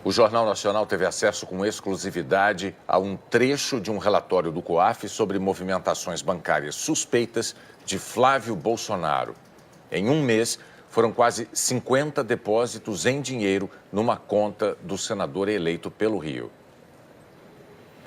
O Jornal Nacional teve acesso com exclusividade a um trecho de um relatório do COAF sobre movimentações bancárias suspeitas de Flávio Bolsonaro. Em um mês, foram quase 50 depósitos em dinheiro numa conta do senador eleito pelo Rio.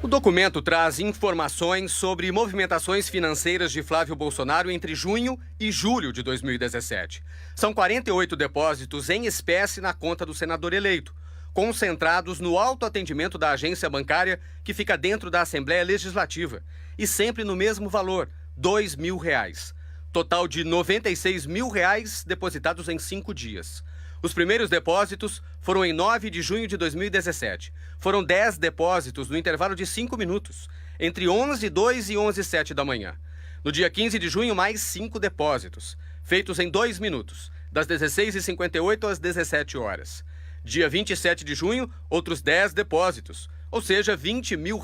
O documento traz informações sobre movimentações financeiras de Flávio Bolsonaro entre junho e julho de 2017. São 48 depósitos em espécie na conta do senador eleito, concentrados no autoatendimento da agência bancária que fica dentro da Assembleia Legislativa, e sempre no mesmo valor, R$ 2.000. Total de R$ 96 mil depositados em 5 dias. Os primeiros depósitos foram em 9 de junho de 2017. Foram 10 depósitos no intervalo de 5 minutos, entre 11h02 e 11h07 da manhã. No dia 15 de junho, mais 5 depósitos, feitos em 2 minutos, das 16h58 às 17 horas. Dia 27 de junho, outros 10 depósitos, ou seja, R$ 20 mil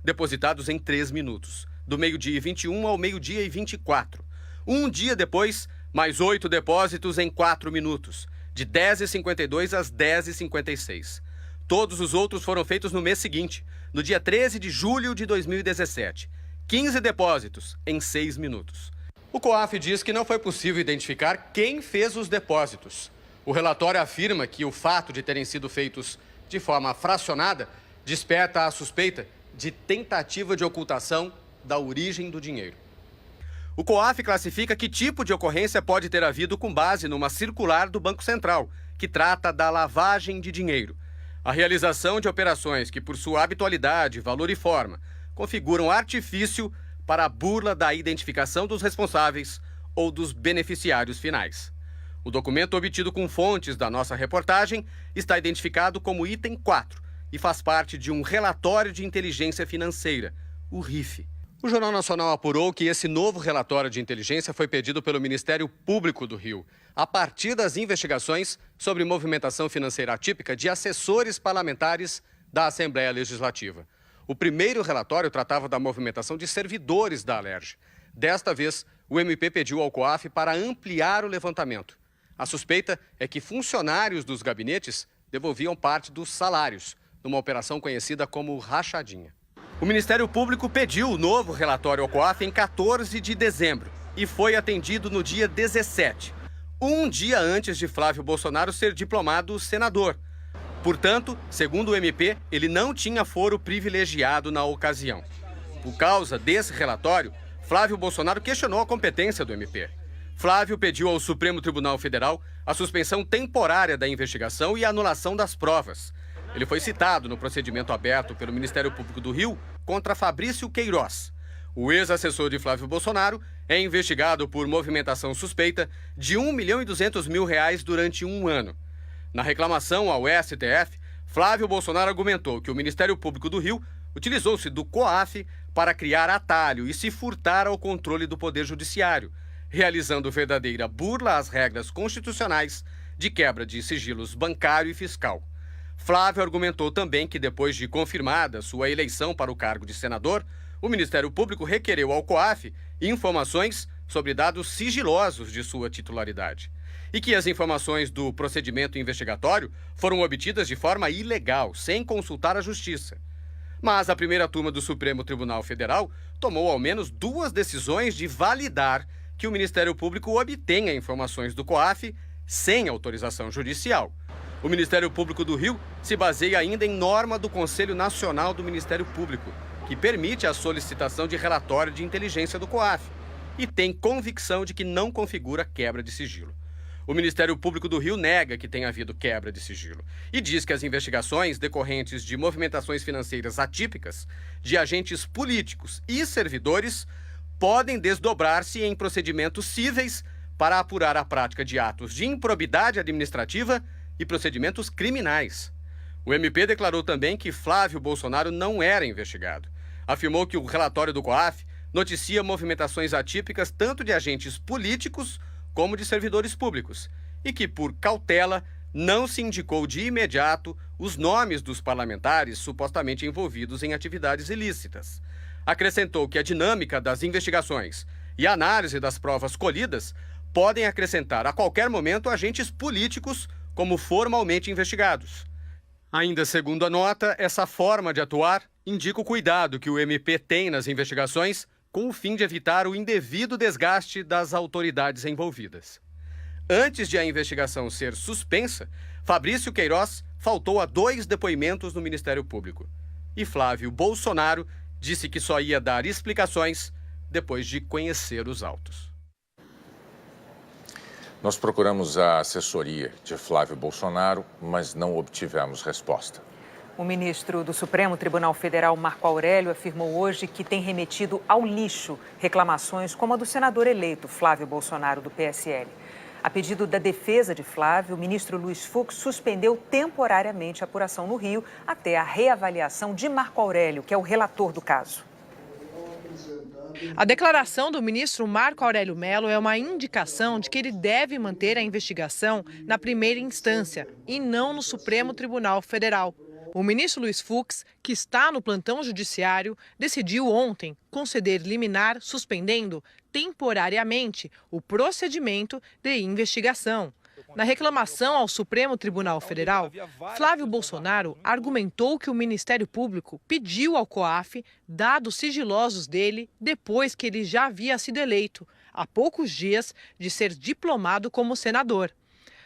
depositados em 3 minutos, do meio-dia e 21 ao meio-dia e 24. Um dia depois, mais 8 depósitos em 4 minutos, de 10h52 às 10h56. Todos os outros foram feitos no mês seguinte, no dia 13 de julho de 2017. 15 depósitos em 6 minutos. O COAF diz que não foi possível identificar quem fez os depósitos. O relatório afirma que o fato de terem sido feitos de forma fracionada desperta a suspeita de tentativa de ocultação da origem do dinheiro. O COAF classifica que tipo de ocorrência pode ter havido com base numa circular do Banco Central, que trata da lavagem de dinheiro. A realização de operações que, por sua habitualidade, valor e forma, configuram artifício para a burla da identificação dos responsáveis ou dos beneficiários finais. O documento obtido com fontes da nossa reportagem está identificado como item 4 e faz parte de um relatório de inteligência financeira, o RIF. O Jornal Nacional apurou que esse novo relatório de inteligência foi pedido pelo Ministério Público do Rio, a partir das investigações sobre movimentação financeira atípica de assessores parlamentares da Assembleia Legislativa. O primeiro relatório tratava da movimentação de servidores da Alerj. Desta vez, o MP pediu ao COAF para ampliar o levantamento. A suspeita é que funcionários dos gabinetes devolviam parte dos salários, numa operação conhecida como rachadinha. O Ministério Público pediu o novo relatório ao COAF em 14 de dezembro e foi atendido no dia 17, um dia antes de Flávio Bolsonaro ser diplomado senador. Portanto, segundo o MP, ele não tinha foro privilegiado na ocasião. Por causa desse relatório, Flávio Bolsonaro questionou a competência do MP. Flávio pediu ao Supremo Tribunal Federal a suspensão temporária da investigação e a anulação das provas. Ele foi citado no procedimento aberto pelo Ministério Público do Rio contra Fabrício Queiroz. O ex-assessor de Flávio Bolsonaro é investigado por movimentação suspeita de R$ 1.200.000 durante um ano. Na reclamação ao STF, Flávio Bolsonaro argumentou que o Ministério Público do Rio utilizou-se do COAF para criar atalho e se furtar ao controle do Poder Judiciário, realizando verdadeira burla às regras constitucionais de quebra de sigilos bancário e fiscal. Flávio argumentou também que, depois de confirmada sua eleição para o cargo de senador, o Ministério Público requereu ao COAF informações sobre dados sigilosos de sua titularidade e que as informações do procedimento investigatório foram obtidas de forma ilegal, sem consultar a Justiça. Mas a primeira turma do Supremo Tribunal Federal tomou ao menos 2 decisões de validar que o Ministério Público obtenha informações do COAF sem autorização judicial. O Ministério Público do Rio se baseia ainda em norma do Conselho Nacional do Ministério Público, que permite a solicitação de relatório de inteligência do COAF e tem convicção de que não configura quebra de sigilo. O Ministério Público do Rio nega que tenha havido quebra de sigilo e diz que as investigações decorrentes de movimentações financeiras atípicas de agentes políticos e servidores podem desdobrar-se em procedimentos cíveis para apurar a prática de atos de improbidade administrativa e procedimentos criminais. O MP declarou também que Flávio Bolsonaro não era investigado. Afirmou que o relatório do COAF noticia movimentações atípicas tanto de agentes políticos como de servidores públicos e que, por cautela, não se indicou de imediato os nomes dos parlamentares supostamente envolvidos em atividades ilícitas. Acrescentou que a dinâmica das investigações e a análise das provas colhidas podem acrescentar a qualquer momento agentes políticos como formalmente investigados. Ainda segundo a nota, essa forma de atuar indica o cuidado que o MP tem nas investigações com o fim de evitar o indevido desgaste das autoridades envolvidas. Antes de a investigação ser suspensa, Fabrício Queiroz faltou a 2 depoimentos no Ministério Público. E Flávio Bolsonaro disse que só ia dar explicações depois de conhecer os autos. Nós procuramos a assessoria de Flávio Bolsonaro, mas não obtivemos resposta. O ministro do Supremo Tribunal Federal, Marco Aurélio, afirmou hoje que tem remetido ao lixo reclamações como a do senador eleito Flávio Bolsonaro, do PSL. A pedido da defesa de Flávio, o ministro Luiz Fux suspendeu temporariamente a apuração no Rio até a reavaliação de Marco Aurélio, que é o relator do caso. A declaração do ministro Marco Aurélio Mello é uma indicação de que ele deve manter a investigação na primeira instância e não no Supremo Tribunal Federal. O ministro Luiz Fux, que está no plantão judiciário, decidiu ontem conceder liminar suspendendo temporariamente o procedimento de investigação. Na reclamação ao Supremo Tribunal Federal, Flávio Bolsonaro argumentou que o Ministério Público pediu ao COAF dados sigilosos dele depois que ele já havia sido eleito, há poucos dias de ser diplomado como senador.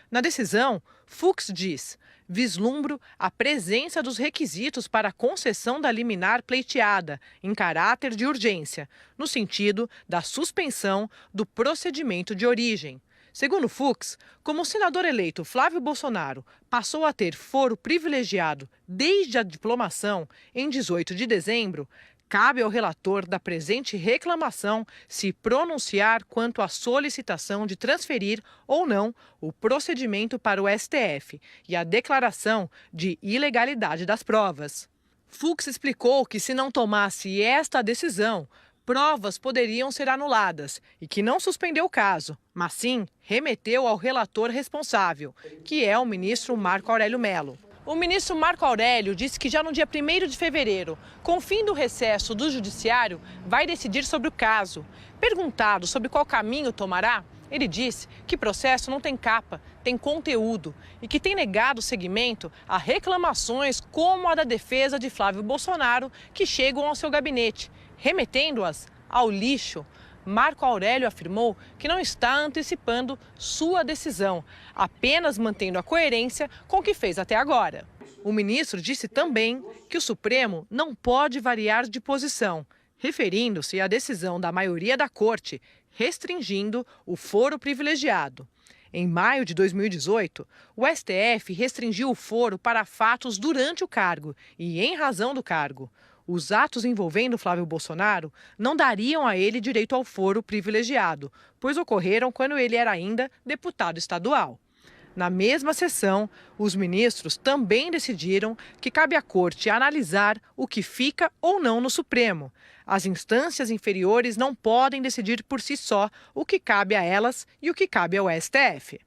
Na decisão, Fux diz: vislumbro a presença dos requisitos para a concessão da liminar pleiteada, em caráter de urgência, no sentido da suspensão do procedimento de origem. Segundo Fux, como o senador eleito Flávio Bolsonaro passou a ter foro privilegiado desde a diplomação em 18 de dezembro, cabe ao relator da presente reclamação se pronunciar quanto à solicitação de transferir ou não o procedimento para o STF e a declaração de ilegalidade das provas. Fux explicou que, se não tomasse esta decisão, provas poderiam ser anuladas e que não suspendeu o caso, mas sim remeteu ao relator responsável, que é o ministro Marco Aurélio Mello. O ministro Marco Aurélio disse que já no dia 1º de fevereiro, com o fim do recesso do judiciário, vai decidir sobre o caso. Perguntado sobre qual caminho tomará, ele disse que o processo não tem capa, tem conteúdo e que tem negado seguimento a reclamações como a da defesa de Flávio Bolsonaro que chegam ao seu gabinete, remetendo-as ao lixo. Marco Aurélio afirmou que não está antecipando sua decisão, apenas mantendo a coerência com o que fez até agora. O ministro disse também que o Supremo não pode variar de posição, referindo-se à decisão da maioria da Corte, restringindo o foro privilegiado. Em maio de 2018, o STF restringiu o foro para fatos durante o cargo e em razão do cargo. Os atos envolvendo Flávio Bolsonaro não dariam a ele direito ao foro privilegiado, pois ocorreram quando ele era ainda deputado estadual. Na mesma sessão, os ministros também decidiram que cabe à Corte analisar o que fica ou não no Supremo. As instâncias inferiores não podem decidir por si só o que cabe a elas e o que cabe ao STF.